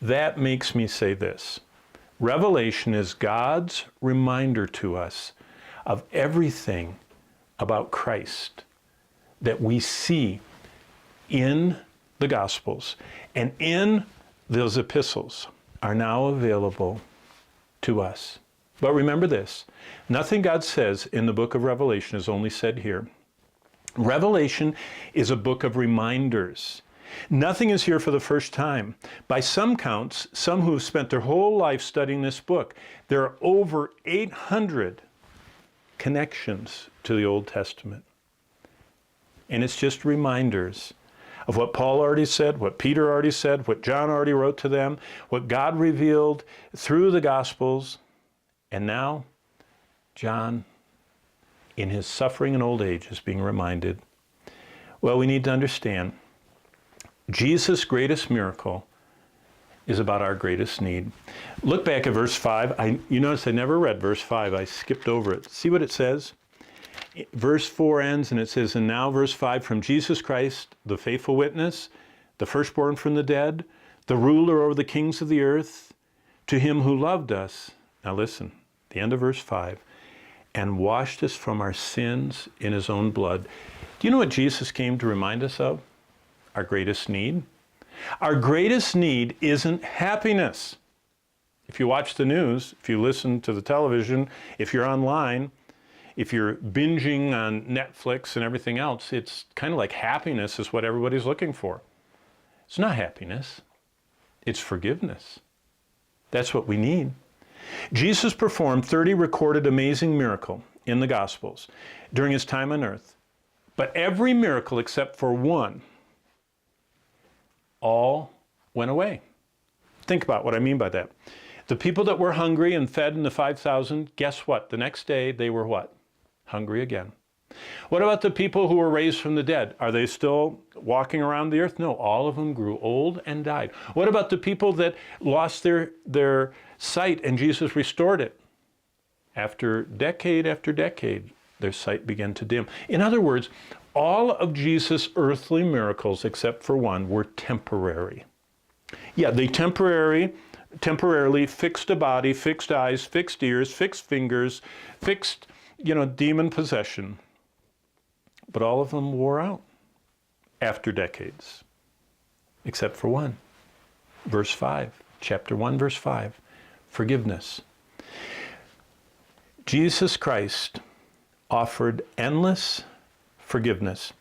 That makes me say this. Revelation is God's reminder to us of everything about Christ that we see in the Gospels and in those epistles are now available to us. But remember this, nothing God says in the book of Revelation is only said here. Revelation is a book of reminders. Nothing is here for the first time. By some counts, some who have spent their whole life studying this book, there are over 800 connections to the Old Testament. And it's just reminders of what Paul already said, what Peter already said, what John already wrote to them, what God revealed through the Gospels. And now, John, in his suffering and old age, is being reminded. Well, we need to understand, Jesus' greatest miracle is about our greatest need. Look back at verse 5. You notice I never read verse 5. I skipped over it. See what it says? Verse 4 ends and it says, and now verse 5, from Jesus Christ, the faithful witness, the firstborn from the dead, the ruler over the kings of the earth, to him who loved us. Now listen, the end of verse 5, and washed us from our sins in his own blood. Do you know what Jesus came to remind us of? Our greatest need? Our greatest need isn't happiness. If you watch the news, if you listen to the television, if you're online, if you're binging on Netflix and everything else, it's kind of like happiness is what everybody's looking for. It's not happiness. It's forgiveness. That's what we need. Jesus performed 30 recorded amazing miracles in the Gospels during his time on earth. But every miracle except for one, all went away. Think about what I mean by that. The people that were hungry and fed in the 5,000, guess what? The next day they were what? Hungry again. What about the people who were raised from the dead? Are they still walking around the earth? No, all of them grew old and died. What about the people that lost their sight and Jesus restored it? After decade, their sight began to dim. In other words, all of Jesus' earthly miracles, except for one, were temporary. Yeah, they temporarily fixed a body, fixed eyes, fixed ears, fixed fingers, fixed, demon possession. But all of them wore out after decades, except for one. Verse 5, chapter 1, verse 5, forgiveness. Jesus Christ offered endless forgiveness.